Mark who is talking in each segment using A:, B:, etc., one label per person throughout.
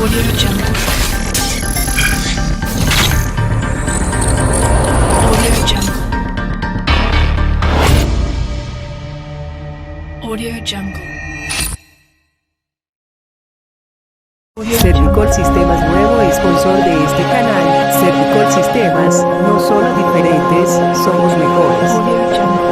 A: Audio Jungle. Audio Jungle. Audio Jungle.
B: Servicol Sistemas, nuevo sponsor de este canal. Servicol Sistemas, no solo diferentes, somos mejores.
A: Audio Jungle.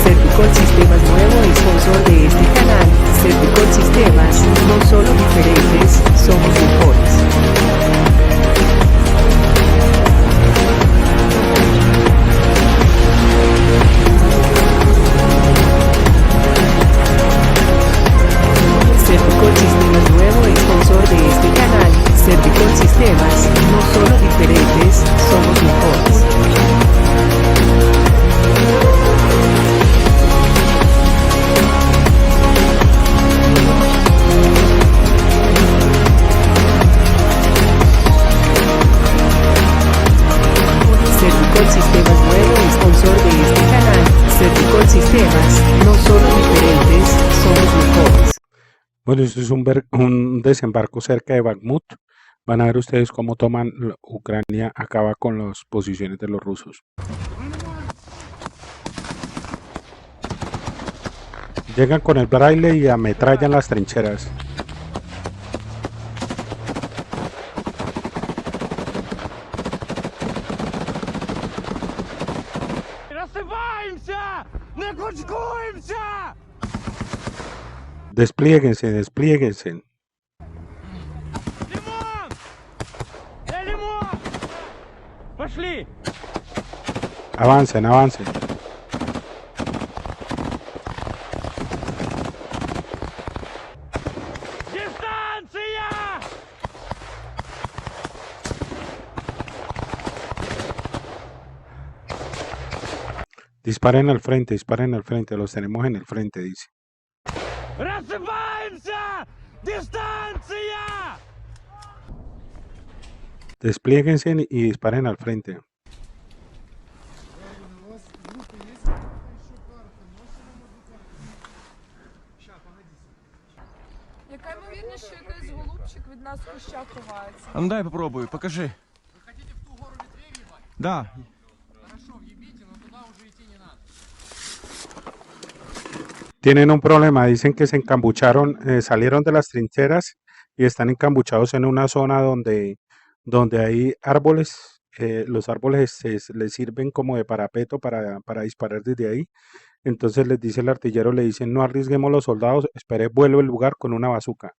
B: Servicol Sistemas, nuevo sponsor de este canal. Servicol Sistemas, no solo diferentes, somos mejores. Servicol Sistemas, nuevo sponsor de este canal. Servicol Sistemas, no solo diferentes, somos mejores. Servicol Sistemas, nuevo sponsor de este canal. Servicol Sistemas, no solo diferentes, somos mejores.
C: Bueno, esto es un desembarco cerca de Bakhmut. Van a ver ustedes cómo toman Ucrania, acaba con las posiciones de los rusos. Llegan con el braille y ametrallan las trincheras. Desplieguense, desplieguense. Avancen, avancen. Disparen al frente, los tenemos en el frente, dice. Desplieguense y disparen al frente.
D: Яка ймовірність, що якийсь голубчик від нас в кущах ховається?
E: А ну дай попробую, покажи.
F: Вы хотите в ту гору ветвей въебать?
E: Да.
F: Хорошо, въебите, но туда уже идти не надо.
C: Tienen un problema, dicen que se encambucharon, salieron de las trincheras y están encambuchados en una zona donde hay árboles. Los árboles les sirven como de parapeto para disparar desde ahí. Entonces les dice el artillero, le dicen no arriesguemos los soldados, espere vuelo el lugar con una bazuca.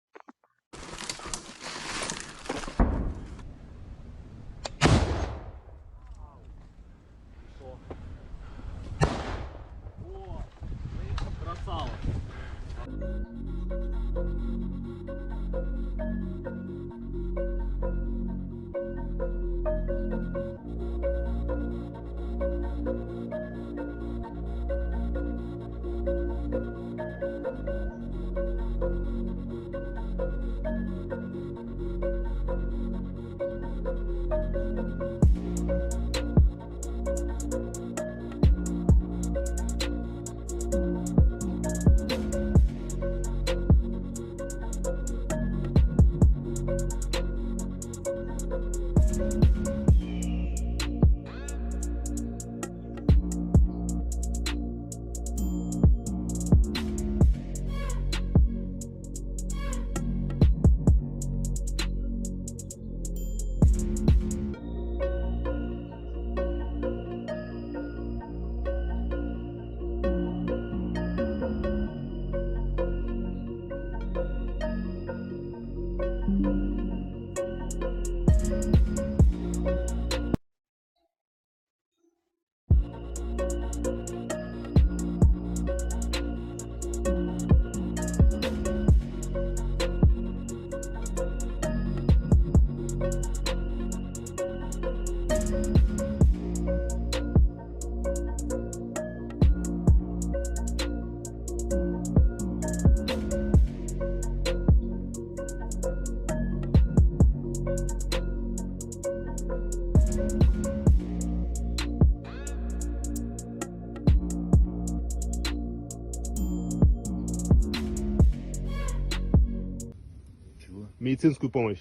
E: медицинскую помощь.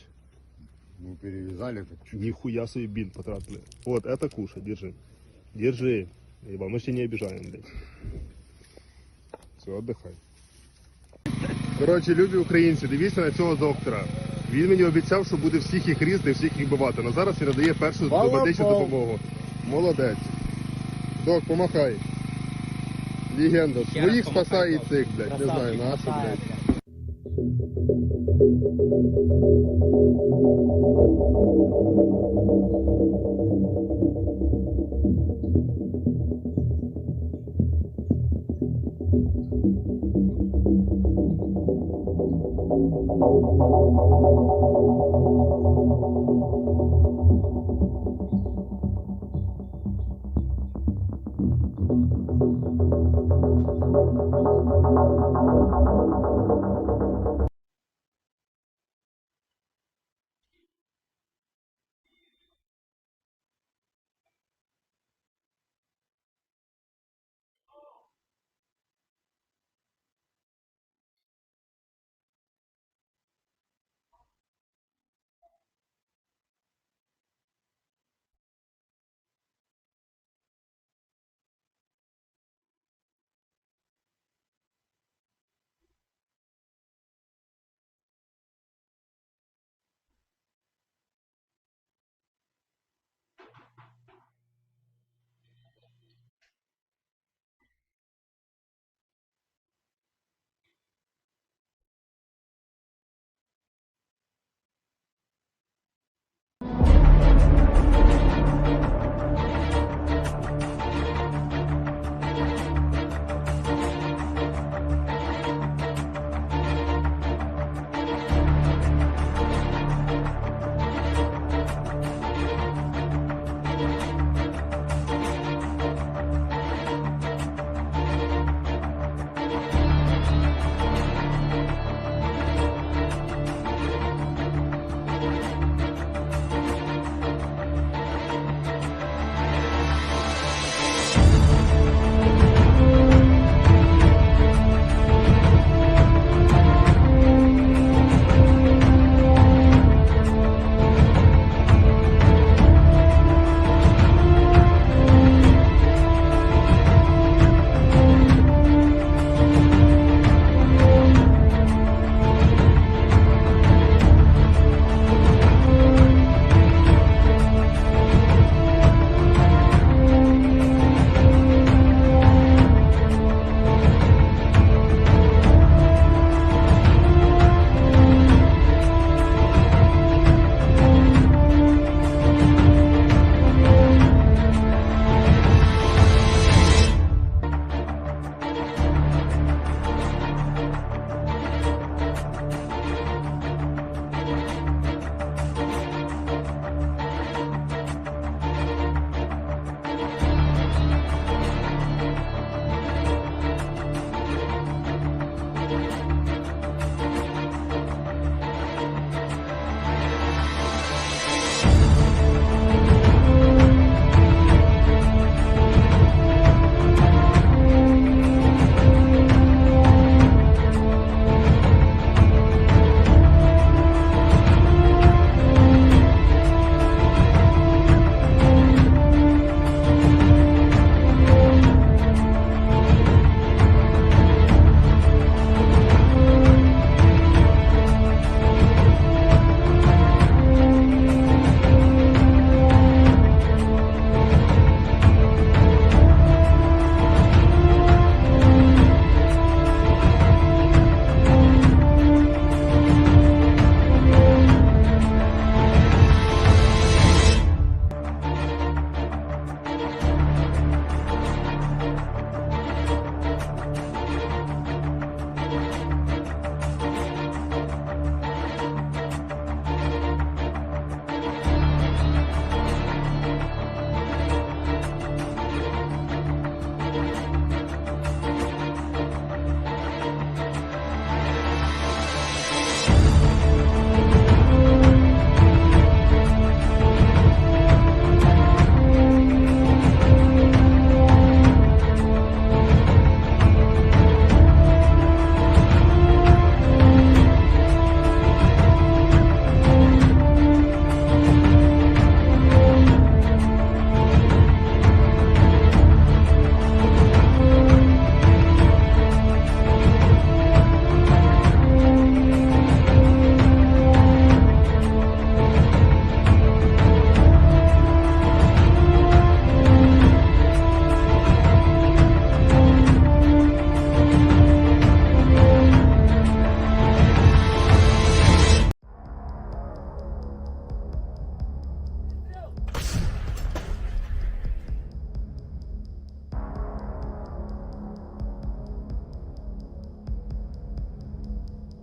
G: Ну, перевязали так.
E: Нихуя себе бинт потратили. Вот, это кушай, держи. Держи. Ибо мы ж тебя не обижаем, блядь. Все, отдыхай. Коротше, любі українці, дивіться на цього доктора. Він мені обіцяв, що буде всіх їх різати, всіх їх бивати. Але зараз він надає першу медичну допомогу. Молодець. Док, помахай. Легенда. Своїх спасає і цих, блядь. Не знаю, нашу, блядь.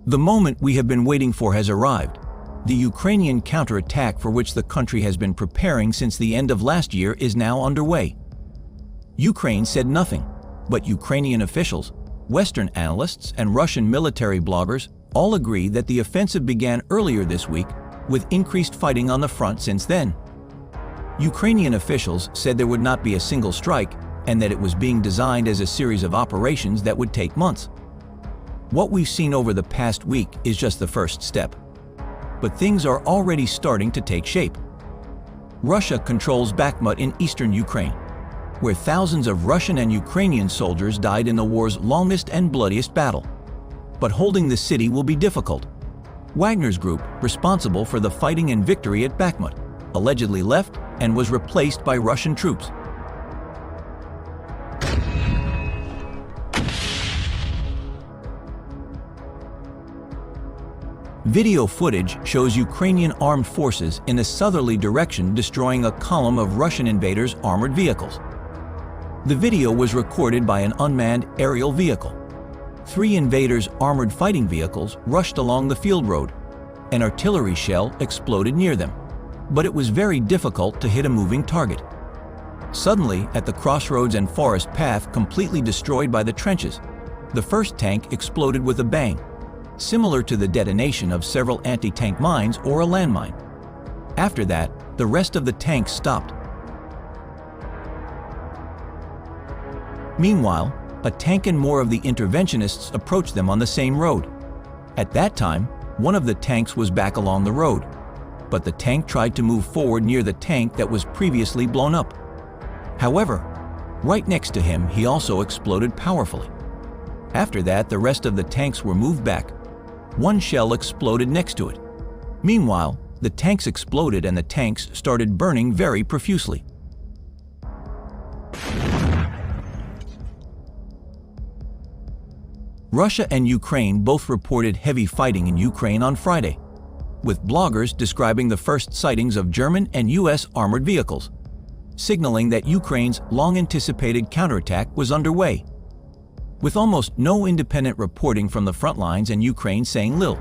H: The moment we have been waiting for has arrived. The Ukrainian counterattack for which the country has been preparing since the end of last year is now underway. Ukraine said nothing, but Ukrainian officials, Western analysts, and Russian military bloggers all agree that the offensive began earlier this week, with increased fighting on the front since then. Ukrainian officials said there would not be a single strike and that it was being designed as a series of operations that would take months. What we've seen over the past week is just the first step. But things are already starting to take shape. Russia controls Bakhmut in eastern Ukraine, where thousands of Russian and Ukrainian soldiers died in the war's longest and bloodiest battle. But holding the city will be difficult. Wagner's group, responsible for the fighting and victory at Bakhmut, allegedly left and was replaced by Russian troops. Video footage shows Ukrainian armed forces in a southerly direction destroying a column of Russian invaders' armored vehicles. The video was recorded by an unmanned aerial vehicle. 3 invaders' armored fighting vehicles rushed along the field road. An artillery shell exploded near them, but it was very difficult to hit a moving target. Suddenly, at the crossroads and forest path completely destroyed by the trenches, the first tank exploded with a bang, similar to the detonation of several anti-tank mines or a landmine. After that, the rest of the tanks stopped. Meanwhile, a tank and more of the interventionists approached them on the same road. At that time, one of the tanks was back along the road, but the tank tried to move forward near the tank that was previously blown up. However, right next to him, he also exploded powerfully. After that, the rest of the tanks were moved back. One shell exploded next to it. Meanwhile, the tanks exploded and the tanks started burning very profusely. Russia and Ukraine both reported heavy fighting in Ukraine on Friday, with bloggers describing the first sightings of German and US armored vehicles, signaling that Ukraine's long-anticipated counterattack was underway. With almost no independent reporting from the front lines and Ukraine saying little,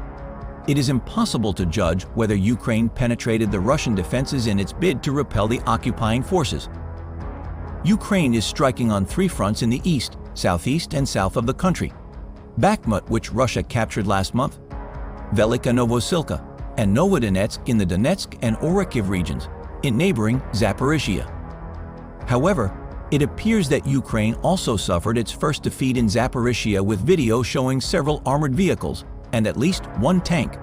H: it is impossible to judge whether Ukraine penetrated the Russian defenses in its bid to repel the occupying forces. Ukraine is striking on 3 fronts in the east, southeast, and south of the country: Bakhmut, which Russia captured last month, Velika Novosilka, and Novodonetsk in the Donetsk and Orikhiv regions, in neighboring Zaporizhia. However, it appears that Ukraine also suffered its first defeat in Zaporizhia, with video showing several armored vehicles and at least 1 tank,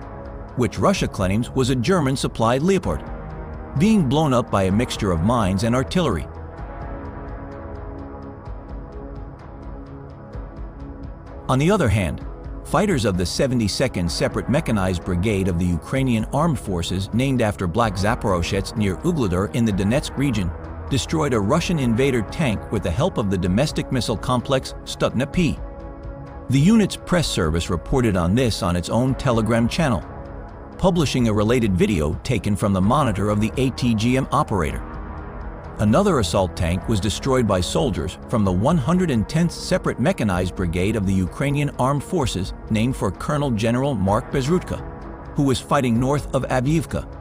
H: which Russia claims was a German-supplied Leopard, being blown up by a mixture of mines and artillery. On the other hand, fighters of the 72nd Separate Mechanized Brigade of the Ukrainian Armed Forces, named after Black Zaporozhets near Ugledar in the Donetsk region, destroyed a Russian invader tank with the help of the domestic missile complex Stupna-P. The unit's press service reported on this on its own Telegram channel, publishing a related video taken from the monitor of the ATGM operator. Another assault tank was destroyed by soldiers from the 110th Separate Mechanized Brigade of the Ukrainian Armed Forces, named for Colonel General Mark Bezrutka, who was fighting north of Avdiivka.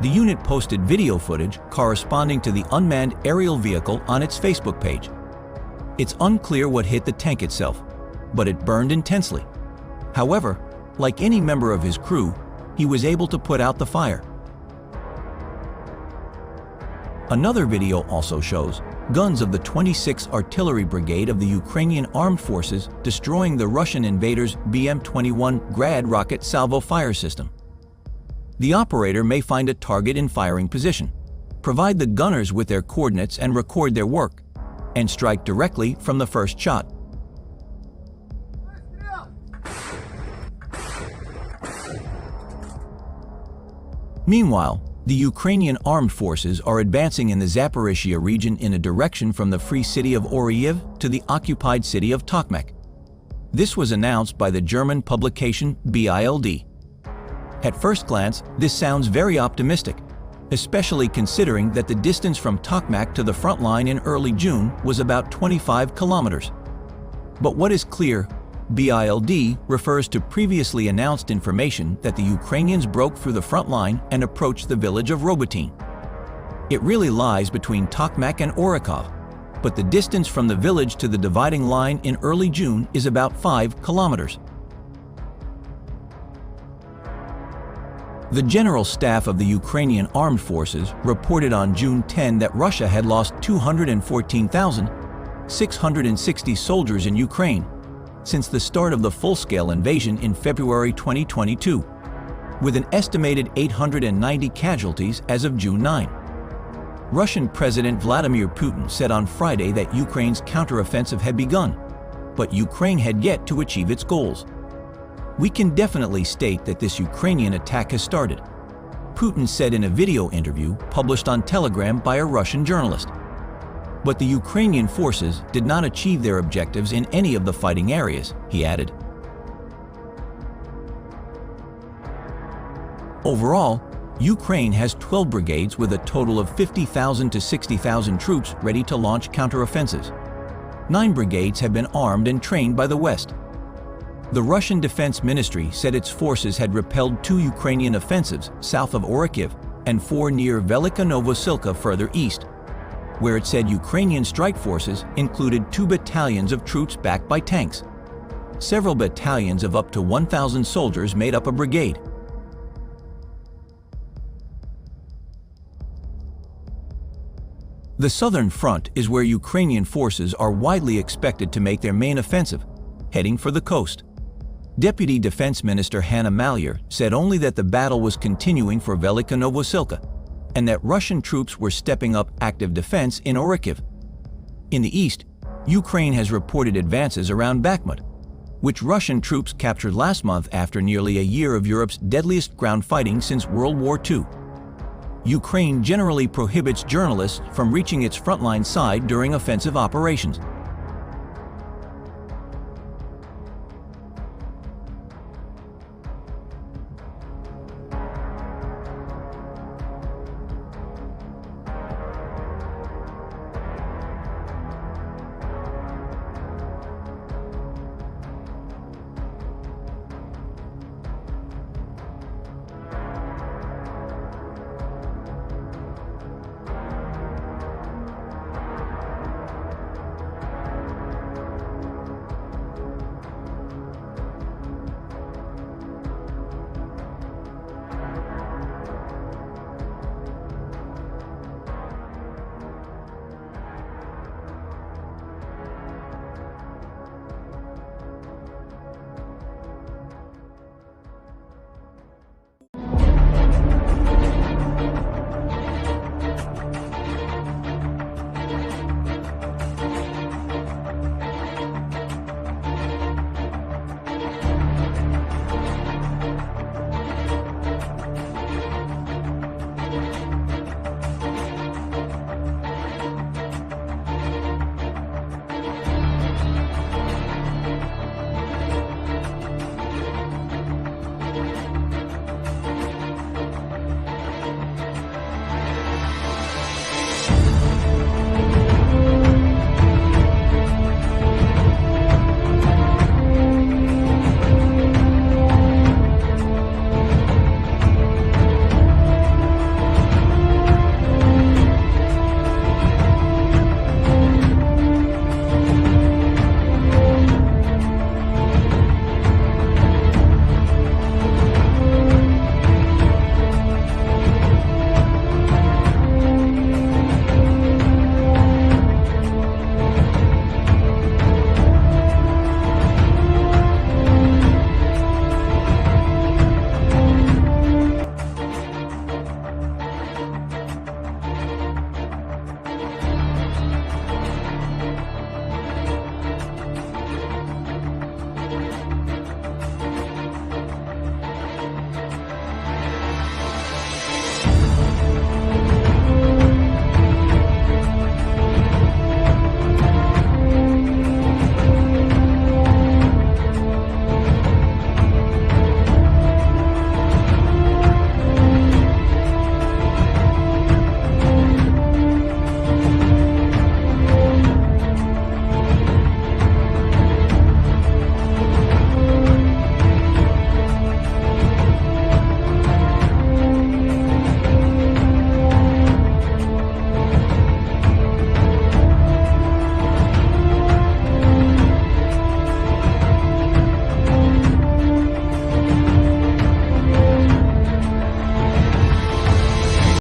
H: The unit posted video footage corresponding to the unmanned aerial vehicle on its Facebook page. It's unclear what hit the tank itself, but it burned intensely. However, like any member of his crew, he was able to put out the fire. Another video also shows guns of the 26th Artillery Brigade of the Ukrainian Armed Forces destroying the Russian invaders' BM-21 Grad rocket salvo fire system. The operator may find a target in firing position, provide the gunners with their coordinates and record their work, and strike directly from the first shot. Meanwhile, the Ukrainian armed forces are advancing in the Zaporizhia region in a direction from the free city of Orikhiv to the occupied city of Tokmak. This was announced by the German publication BILD. At first glance, this sounds very optimistic, especially considering that the distance from Tokmak to the front line in early June was about 25 kilometers. But what is clear BILD refers to previously announced information that the Ukrainians broke through the front line and approached the village of Robotyne. It really lies between Tokmak and Orikov, but the distance from the village to the dividing line in early June is about 5 kilometers. The General Staff of the Ukrainian Armed Forces reported on June 10 that Russia had lost 214,660 soldiers in Ukraine since the start of the full-scale invasion in February 2022, with an estimated 890 casualties as of June 9. Russian President Vladimir Putin said on Friday that Ukraine's counteroffensive had begun, but Ukraine had yet to achieve its goals. "We can definitely state that this Ukrainian attack has started," Putin said in a video interview published on Telegram by a Russian journalist. But the Ukrainian forces did not achieve their objectives in any of the fighting areas, he added. Overall, Ukraine has 12 brigades with a total of 50,000 to 60,000 troops ready to launch counteroffensives. 9 brigades have been armed and trained by the West. The Russian Defense Ministry said its forces had repelled 2 Ukrainian offensives south of Orikov and 4 near Velika Novosilka further east, where it said Ukrainian strike forces included 2 battalions of troops backed by tanks. Several battalions of up to 1,000 soldiers made up a brigade. The southern front is where Ukrainian forces are widely expected to make their main offensive, heading for the coast. Deputy Defense Minister Hanna Maliar said only that the battle was continuing for Velika Novosilka and that Russian troops were stepping up active defense in Orikov. In the east, Ukraine has reported advances around Bakhmut, which Russian troops captured last month after nearly a year of Europe's deadliest ground fighting since World War II. Ukraine generally prohibits journalists from reaching its frontline side during offensive operations.